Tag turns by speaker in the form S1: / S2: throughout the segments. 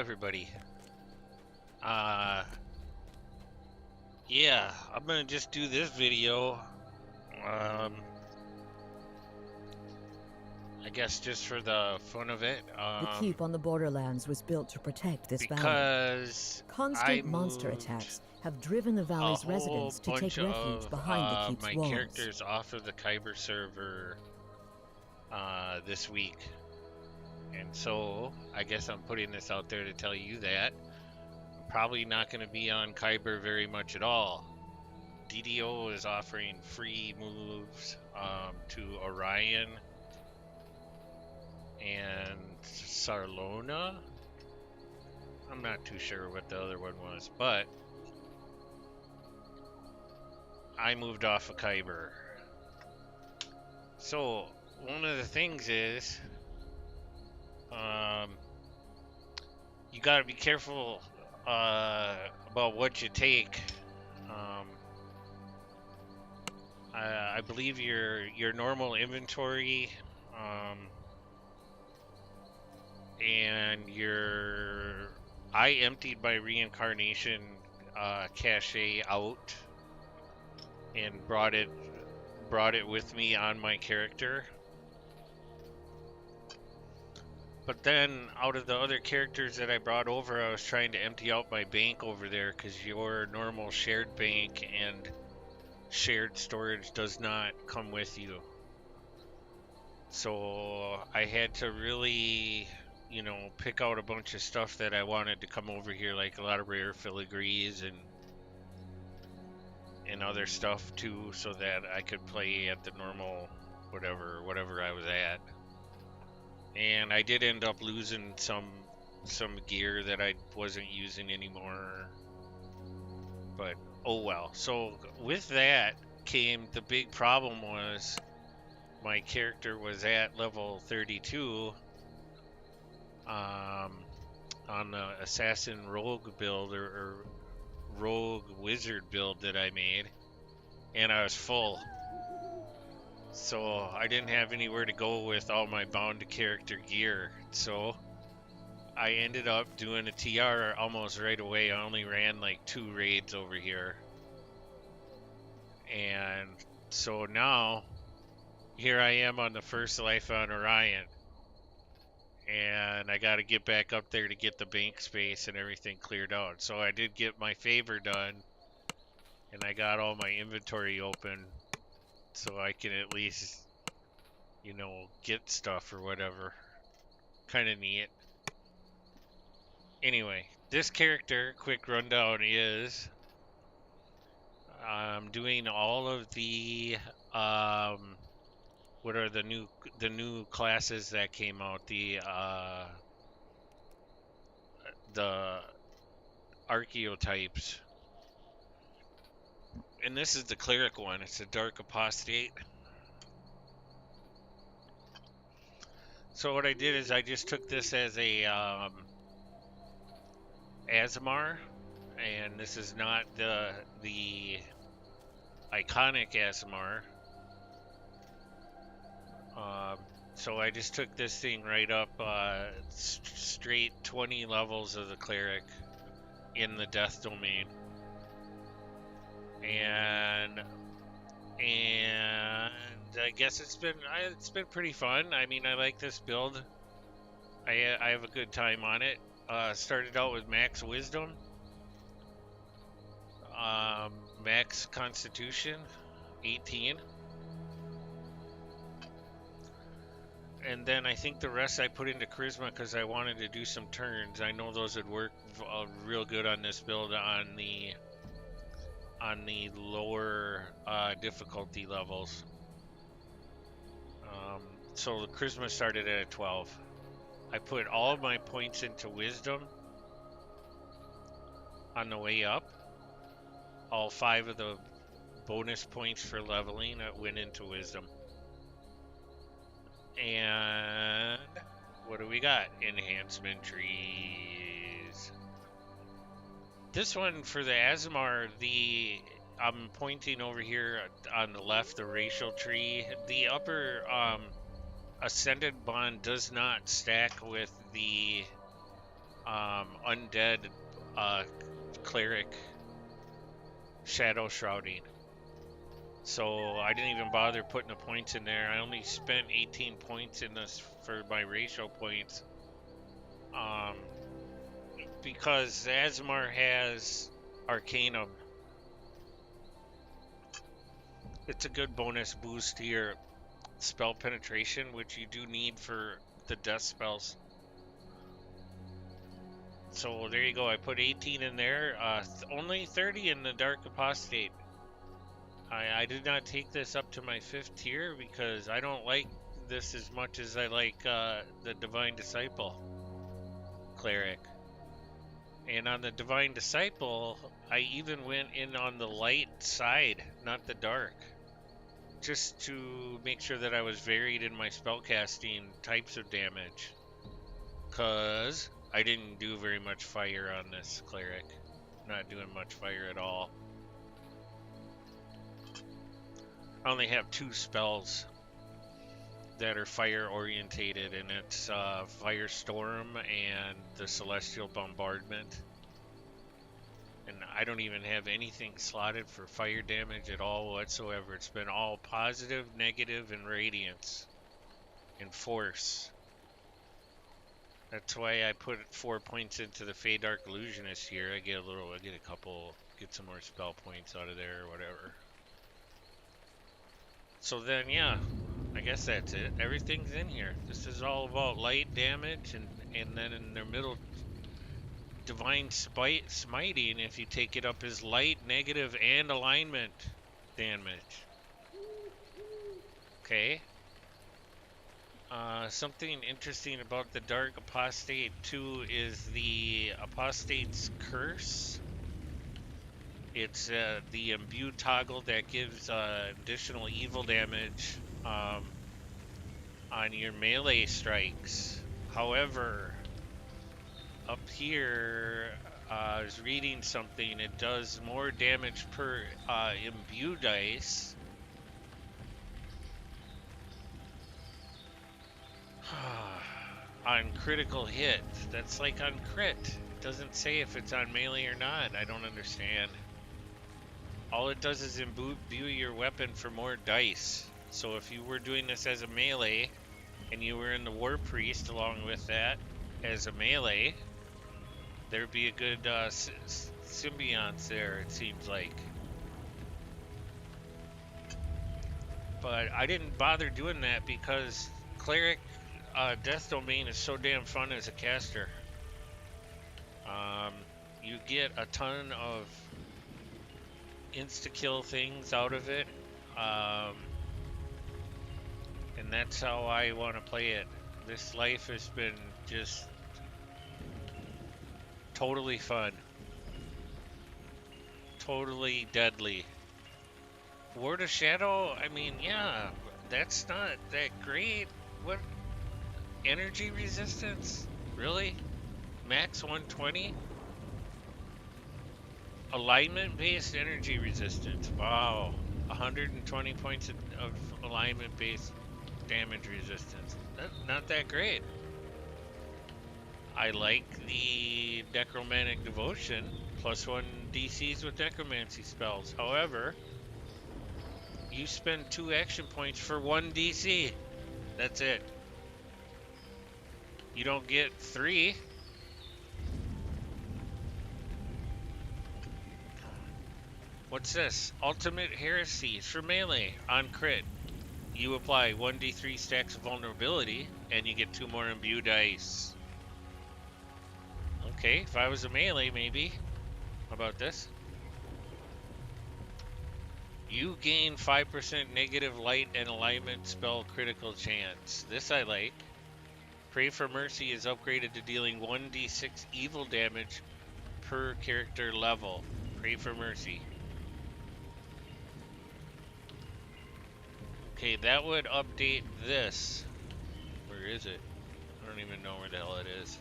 S1: everybody. Uh, yeah, I'm gonna just do this video. I guess just for the fun of it.
S2: The keep on the borderlands was built to protect this valley.
S1: Because
S2: Constant monster attacks have driven the valley's residents to take refuge behind the keep's
S1: my
S2: walls.
S1: characters off of the Kyber server this week. And so, I guess I'm putting this out there to tell you that I'm probably not going to be on Kyber very much at all. DDO is offering free moves to Orion and Sarlona. I'm not too sure what the other one was, but I moved off of Kyber. So, one of the things is you gotta be careful about what you take. I believe your normal inventory and I emptied my reincarnation cache out and brought it with me on my character. But then, out of the other characters that I brought over, I was trying to empty out my bank over there because your normal shared bank and shared storage does not come with you. So I had to really, pick out a bunch of stuff that I wanted to come over here, like a lot of rare filigrees and other stuff too, so that I could play at the normal whatever I was at. And I did end up losing some gear that I wasn't using anymore. But oh well. So with that came the big problem was my character was at level 32 on the assassin rogue build or rogue wizard build that I made, and I was full. So I didn't have anywhere to go with all my bound to character gear. So I ended up doing a TR almost right away. I only ran like 2 raids over here. And so now here I am on the first life on Orion. And I got to get back up there to get the bank space and everything cleared out. So I did get my favor done. And I got all my inventory open. So I can at least, get stuff or whatever. Kind of neat. Anyway, this character, quick rundown, is I'm doing all of the what are the new classes that came out, the archetypes. And this is the cleric one. It's a dark apostate. So what I did is I just took this as a Aasimar, and this is not the iconic Aasimar. So I just took this thing right up straight 20 levels of the cleric in the death domain, and I guess it's been pretty fun. I mean, I like this build. I have a good time on it. Started out with max wisdom, max constitution, 18. And then I think the rest I put into charisma because I wanted to do some turns. I know those would work real good on this build on the lower difficulty levels. So the charisma started at a 12. I put all of my points into wisdom on the way up. All 5 of the bonus points for leveling went into wisdom. And what do we got? Enhancement trees. This one for the Aasimar, I'm pointing over here on the left, the racial tree. The upper ascended bond does not stack with the undead cleric shadow shrouding. So I didn't even bother putting the points in there. I only spent 18 points in this for my ratio points. Because Asmar has Arcanum. It's a good bonus boost to your spell penetration, which you do need for the death spells. So there you go. I put 18 in there. Only 30 in the Dark Apostate. I did not take this up to my 5th tier because I don't like this as much as I like the Divine Disciple cleric. And on the Divine Disciple, I even went in on the light side, not the dark, just to make sure that I was varied in my spellcasting types of damage. Because I didn't do very much fire on this cleric. Not doing much fire at all. I only have 2 spells that are fire orientated, and it's Firestorm and the Celestial Bombardment. And I don't even have anything slotted for fire damage at all whatsoever. It's been all positive, negative, and radiance, and force. That's why I put 4 points into the Fey Dark Illusionist here. I get some more spell points out of there or whatever. So then, yeah, I guess that's it. Everything's in here. This is all about light damage, and then in the middle, Divine Smiting, if you take it up, is light, negative, and alignment damage. Okay. Something interesting about the Dark Apostate too is the Apostate's Curse. It's the Imbue toggle that gives additional evil damage on your melee strikes. However, up here, I was reading something. It does more damage per Imbue dice. On critical hit. That's like on crit. It doesn't say if it's on melee or not. I don't understand. All it does is imbue your weapon for more dice. So if you were doing this as a melee, and you were in the War Priest along with that as a melee, there'd be a good symbionts there, it seems like. But I didn't bother doing that because Cleric Death Domain is so damn fun as a caster. You get a ton of insta-kill things out of it, and that's how I want to play it. This life has been just totally fun. Totally deadly. Ward of Shadow, I mean, yeah, that's not that great. What? Energy resistance? Really? Max 120? Alignment-based energy resistance. Wow. 120 points of alignment-based damage resistance. That's not that great. I like the Necromantic Devotion. +1 DCs with Necromancy spells. However, you spend 2 action points for 1 DC. That's it. You don't get 3. What's this? Ultimate Heresy for melee on crit. You apply 1d3 stacks of vulnerability, and you get 2 more imbue dice. Okay, if I was a melee, maybe. How about this? You gain 5% negative light and alignment spell critical chance. This I like. Pray for Mercy is upgraded to dealing 1d6 evil damage per character level. Pray for Mercy. Okay, that would update this. Where is it? I don't even know where the hell it is.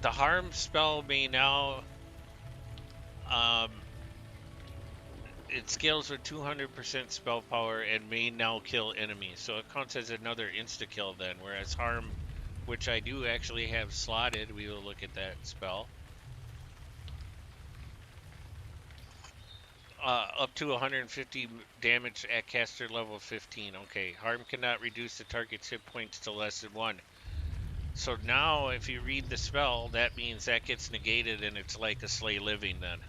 S1: The harm spell may now It scales with 200% spell power and may now kill enemies. So it counts as another insta kill then. Whereas harm, which I do actually have slotted, we will look at that spell. Up to 150 damage at caster level 15. Okay, harm cannot reduce the target's hit points to less than 1. So now, if you read the spell, that means that gets negated and it's like a slay living then.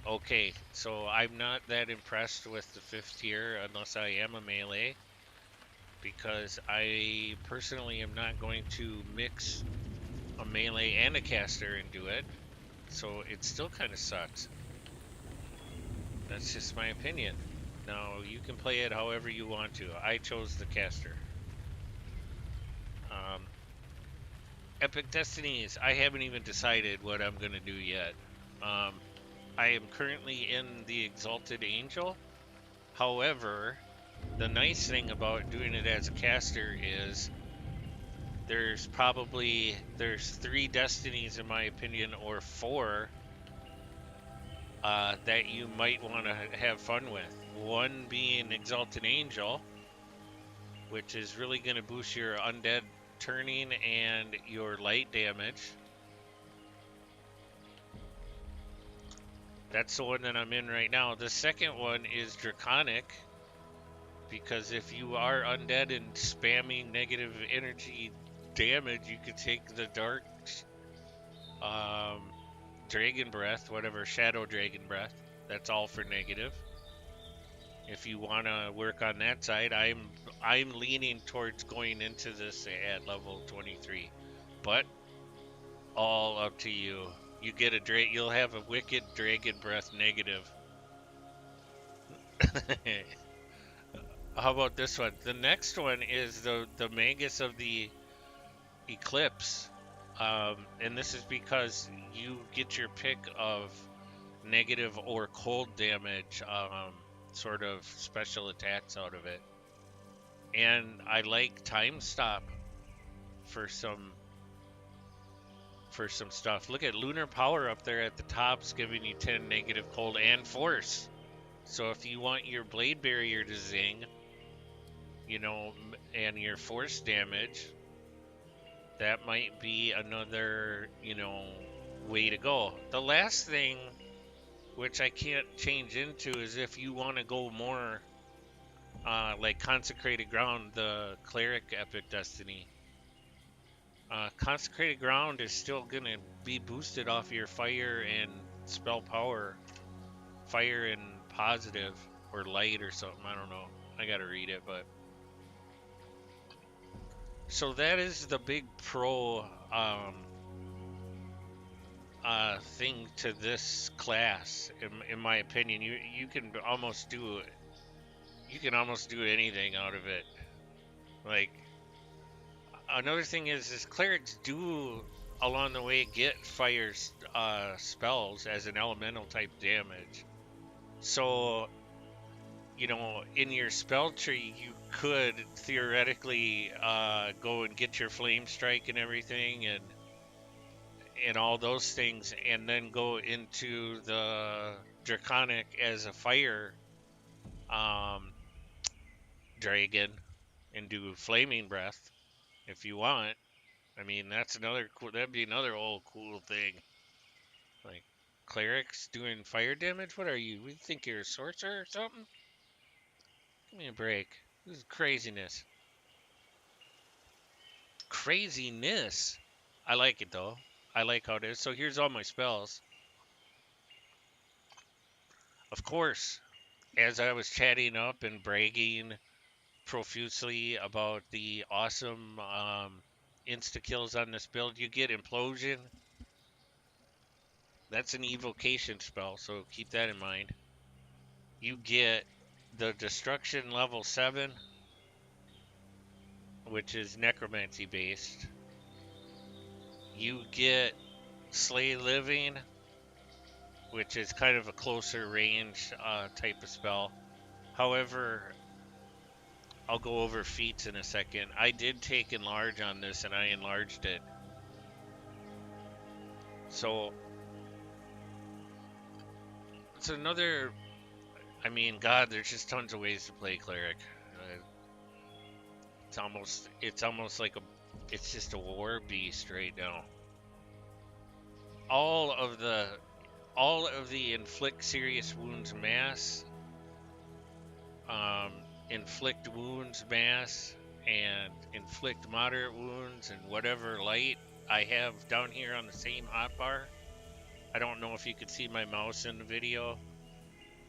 S1: Okay, so I'm not that impressed with the 5th tier unless I am a melee, because I personally am not going to mix a melee and a caster and do it. So it still kind of sucks. That's just my opinion. Now, you can play it however you want to. I chose the caster. Epic Destinies, I haven't even decided what I'm going to do yet. I am currently in the Exalted Angel. However, the nice thing about doing it as a caster is there's 3 destinies in my opinion, or 4, that you might want to have fun with. One being Exalted Angel, which is really going to boost your undead turning and your light damage. That's the one that I'm in right now. The second one is Draconic, because if you are undead and spamming negative energy damage, you could take the dark dragon breath, whatever, shadow dragon breath. That's all for negative. If you want to work on that side, I'm leaning towards going into this at level 23, but all up to you. You get you'll have a wicked dragon breath negative. How about this one? The next one is the Magus of the Eclipse. And this is because you get your pick of negative or cold damage sort of special attacks out of it. And I like Time Stop for some stuff. Look at Lunar Power up there at the top's giving you 10 negative cold and force. So if you want your Blade Barrier to zing, you know, and your force damage, that might be another, you know, way to go. The last thing, which I can't change into, is if you want to go more like Consecrated Ground, the Cleric Epic Destiny. Consecrated Ground is still going to be boosted off your fire and spell power. Fire and positive, or light or something, I don't know. I gotta read it, but... So that is the big pro thing to this class, in my opinion. You can almost do anything out of it. Like, another thing is clerics do along the way get fire spells as an elemental type damage. So, you know, in your spell tree, you could theoretically go and get your flame strike and everything, and all those things, and then go into the draconic as a fire dragon and do flaming breath if you want. I mean, that's another cool. That'd be another old cool thing. Like, clerics doing fire damage. What are you? We think you're a sorcerer or something? Give me a break. This is craziness. Craziness. I like it though. I like how it is. So here's all my spells. Of course, as I was chatting up and bragging profusely about the awesome insta kills on this build, you get Implosion. That's an evocation spell, so keep that in mind. You get the Destruction level 7, which is necromancy based. You get Slay Living, which is kind of a closer range type of spell. However, I'll go over feats in a second. I did take Enlarge on this, and I enlarged it. So it's another. I mean, God, there's just tons of ways to play cleric. It's almost like it's just a war beast right now. All of the, all of the inflict serious wounds mass, um, inflict wounds mass, and inflict moderate wounds and whatever light I have down here on the same hotbar. I don't know if you could see my mouse in the video,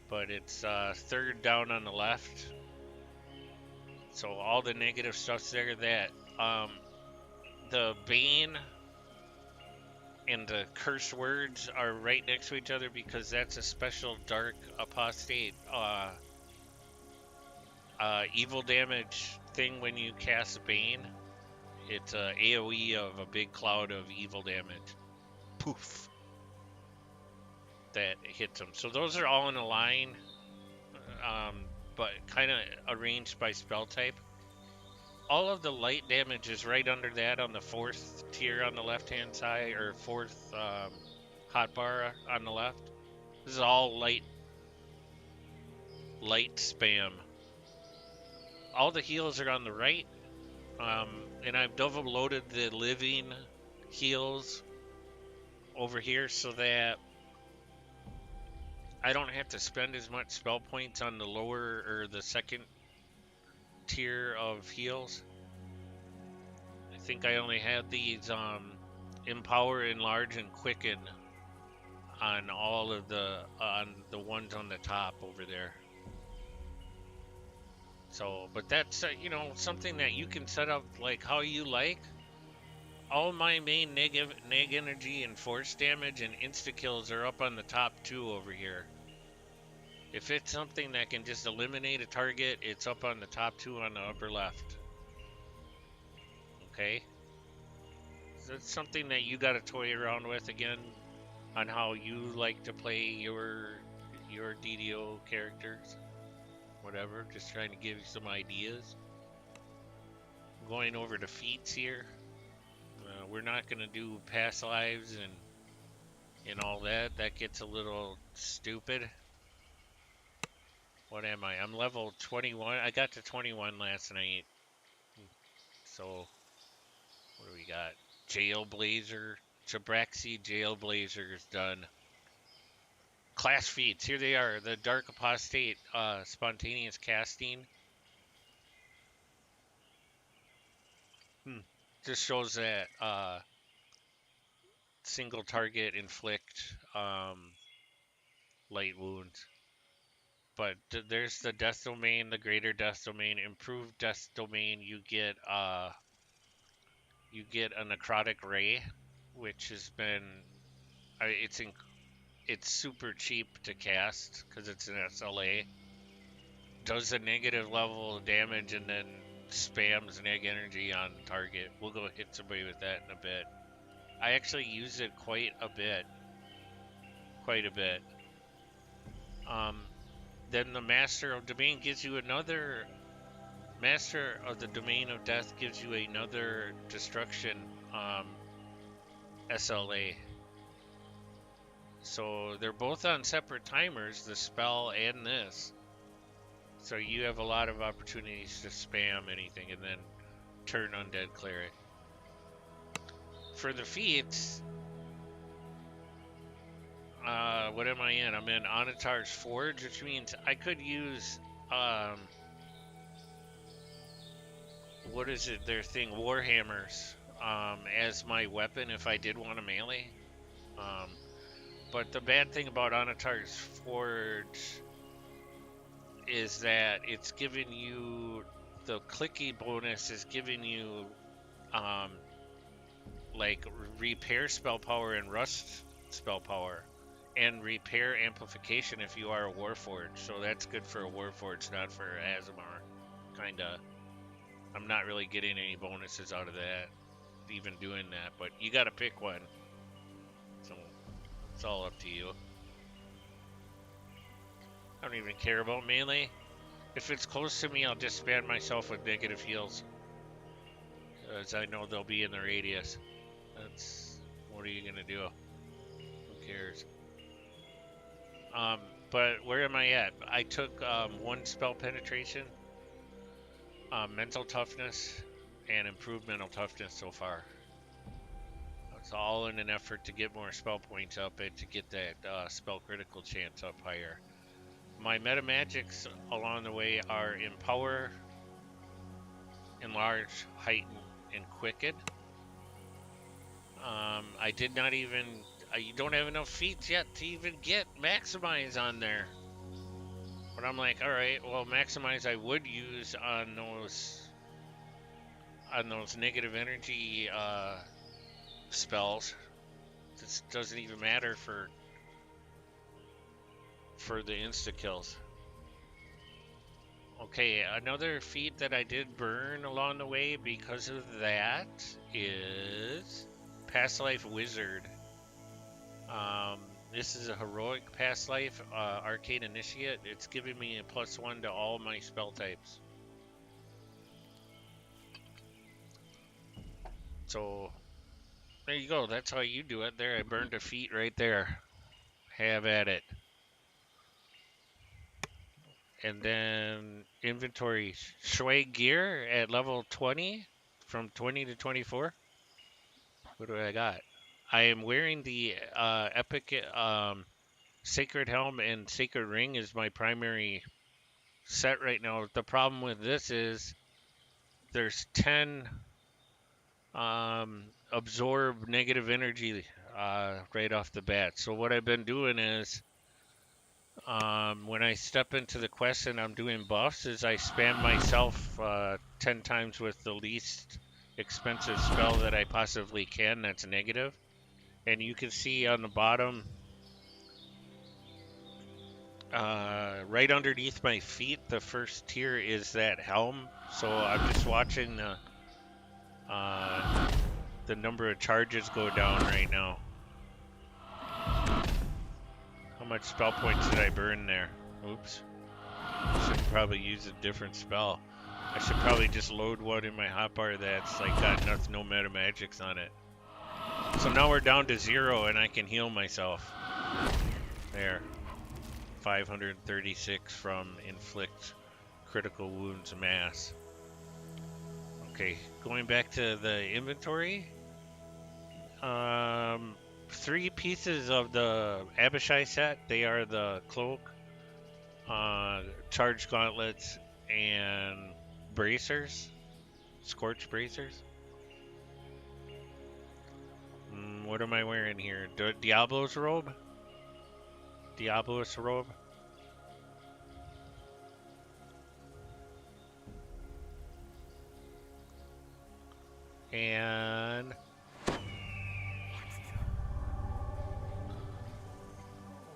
S1: but it's third down on the left. So all the negative stuff's there. That the Bane and the curse words are right next to each other because that's a special dark apostate evil damage thing when you cast Bane. It's a AoE of a big cloud of evil damage. Poof. That hits them. So those are all in a line, but kind of arranged by spell type. All of the light damage is right under that on the fourth tier on the left-hand side, or fourth hotbar on the left. This is all light spam. All the heals are on the right, and I've double loaded the living heals over here so that I don't have to spend as much spell points on the lower or the second tier of heals. I think I only had these empower, enlarge, and quicken on all of the ones on the top over there. So, but that's you know, something that you can set up like how you like. All my main neg energy and force damage and insta kills are up on the top two over here. If it's something that can just eliminate a target, it's up on the top two on the upper left. Okay? So it's something that you gotta toy around with again on how you like to play your DDO characters. Whatever, just trying to give you some ideas. I'm going over the feats here. We're not gonna do past lives and all that. That gets a little stupid. What am I? I'm level 21. I got to 21 last night. So, what do we got? Jailblazer. Jabraxi Jailblazer is done. Class feats. Here they are. The Dark Apostate Spontaneous Casting. Just shows that single target inflict light wounds. But there's the death domain, the greater death domain, improved death domain. You get a necrotic ray, which has been it's super cheap to cast because it's an SLA. Does a negative level of damage and then spams neg energy on target. We'll go hit somebody with that in a bit. I actually use it quite a bit. Then the Master of Domain gives you another. Master of the Domain of Death gives you another destruction SLA. So they're both on separate timers, the spell and this. So you have a lot of opportunities to spam anything and then turn Undead Cleric. For the feats, what am I in? I'm in Anatar's Forge, which means I could use, what is it, their thing, Warhammers, as my weapon if I did want to melee. But the bad thing about Anatar's Forge is that it's giving you, the clicky bonus is giving you, like repair spell power and rust spell power. And repair amplification if you are a Warforged. So that's good for a Warforged, not for Azamar. Kinda. I'm not really getting any bonuses out of that, even doing that. But you gotta pick one. So it's all up to you. I don't even care about melee. If it's close to me, I'll just spam myself with negative heals. Because I know they'll be in the radius. What are you gonna do? Who cares? But where am I at? I took 1 spell penetration, mental toughness, and improved mental toughness so far. It's all in an effort to get more spell points up and to get that spell critical chance up higher. My meta magics along the way are Empower, Enlarge, Heighten, and Quicken. I did not even. You don't have enough feats yet to even get Maximize on there. But I'm like, all right, well, Maximize I would use on those negative energy spells. This doesn't even matter for the insta kills. Okay, another feat that I did burn along the way because of that is Past Life Wizard. This is a heroic past life arcane initiate. It's giving me a +1 to all my spell types. So there you go. That's how you do it. There, I burned a feat right there. Have at it. And then inventory swag gear at level 20 from 20 to 24. What do I got? I am wearing the epic sacred helm and sacred ring is my primary set right now. The problem with this is there's 10 absorb negative energy right off the bat. So what I've been doing is when I step into the quest and I'm doing buffs is I spam myself 10 times with the least expensive spell that I possibly can that's negative. And you can see on the bottom right underneath my feet, the first tier is that helm. So I'm just watching the number of charges go down right now. How much spell points did I burn there? Oops. I should probably use a different spell. I should probably just load one in my hotbar that's like got no meta magics on it. So now we're down to 0 and I can heal myself. There. 536 from inflict critical wounds mass. Okay, going back to the inventory. 3 pieces of the Abishai set. They are the cloak, charged gauntlets, and bracers. Scorch bracers. What am I wearing here? Diablo's robe? Diablo's robe? And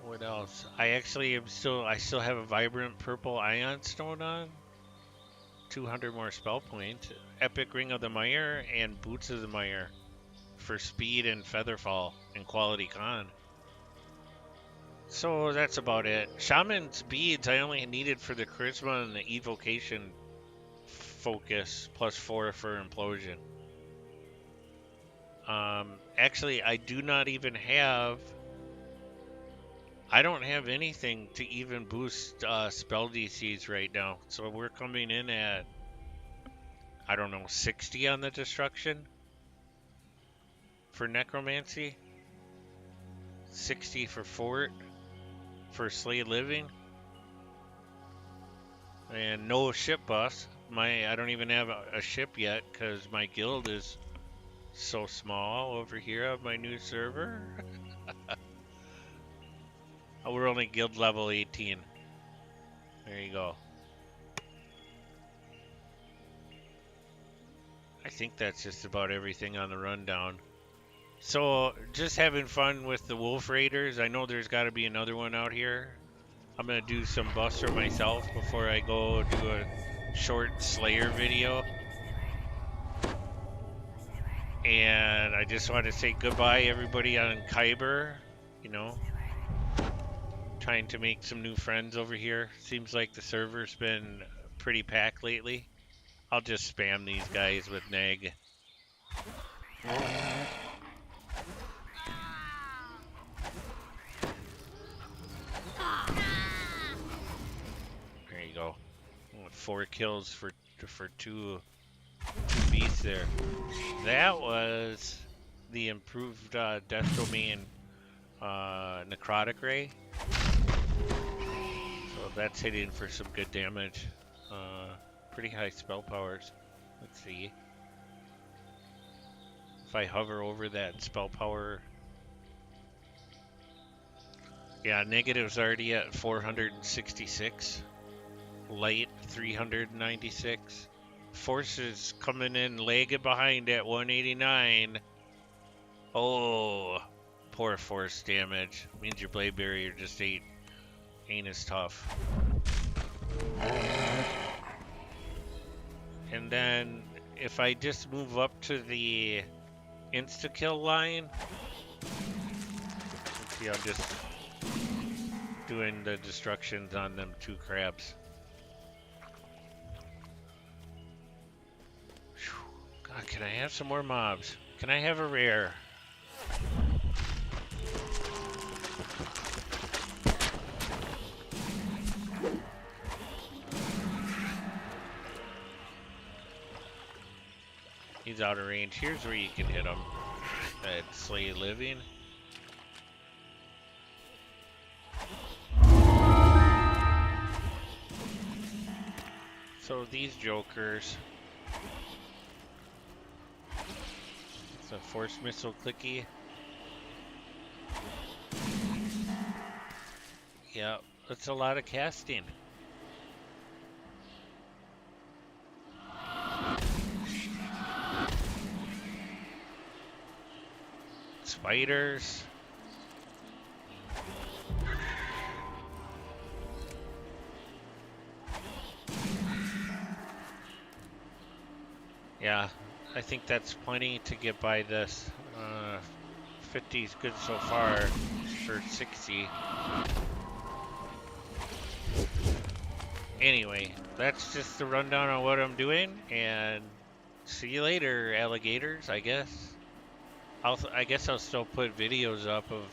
S1: what else? I still have a vibrant purple ion stone on. 200 more spell points. Epic Ring of the Mire and Boots of the Mire for speed and featherfall and quality con. So that's about it. Shaman's beads I only needed for the charisma and the evocation focus +4 for implosion. Actually, I do not even have. I don't have anything to even boost spell DCs right now. So we're coming in at, I don't know, 60 on the destruction for necromancy. 60 for fort for slay living. And no ship buffs. I don't even have a ship yet because my guild is so small over here on my new server. Oh, we're only guild level 18. There you go. I think that's just about everything on the rundown. So, just having fun with the Wolf Raiders. I know there's got to be another one out here. I'm going to do some buffs for myself before I go do a short Slayer video. And I just want to say goodbye everybody on Kyber, you know. Trying to make some new friends over here. Seems like the server's been pretty packed lately. I'll just spam these guys with neg. 4 kills for two beasts there. That was the improved Death Domain Necrotic Ray. So that's hitting for some good damage. Pretty high spell powers. Let's see. If I hover over that spell power. Yeah, negative's already at 466. Light 396. Forces coming in lagging behind at 189. Oh, poor force damage. Means your blade barrier just ain't as tough. And then if I just move up to the insta-kill line, let's see, I'm just doing the destructions on them 2 crabs. God, can I have some more mobs? Can I have a rare? He's out of range. Here's where you can hit him. At Slay Living. So these jokers. It's a force missile clicky. Yeah, that's a lot of casting. Spiders. Yeah, I think that's plenty to get by this. 50 is good so far for 60. Anyway, that's just the rundown on what I'm doing, and see you later, alligators, I guess. I guess I'll still put videos up of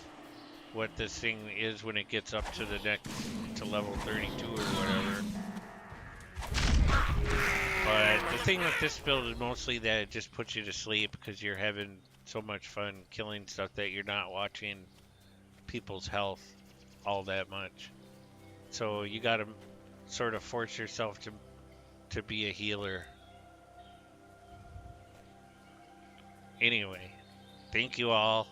S1: what this thing is when it gets up to the next, to level 32 or whatever. But the thing with this build is mostly that it just puts you to sleep because you're having so much fun killing stuff that you're not watching people's health all that much. So you gotta sort of force yourself to be a healer. Anyway, thank you all.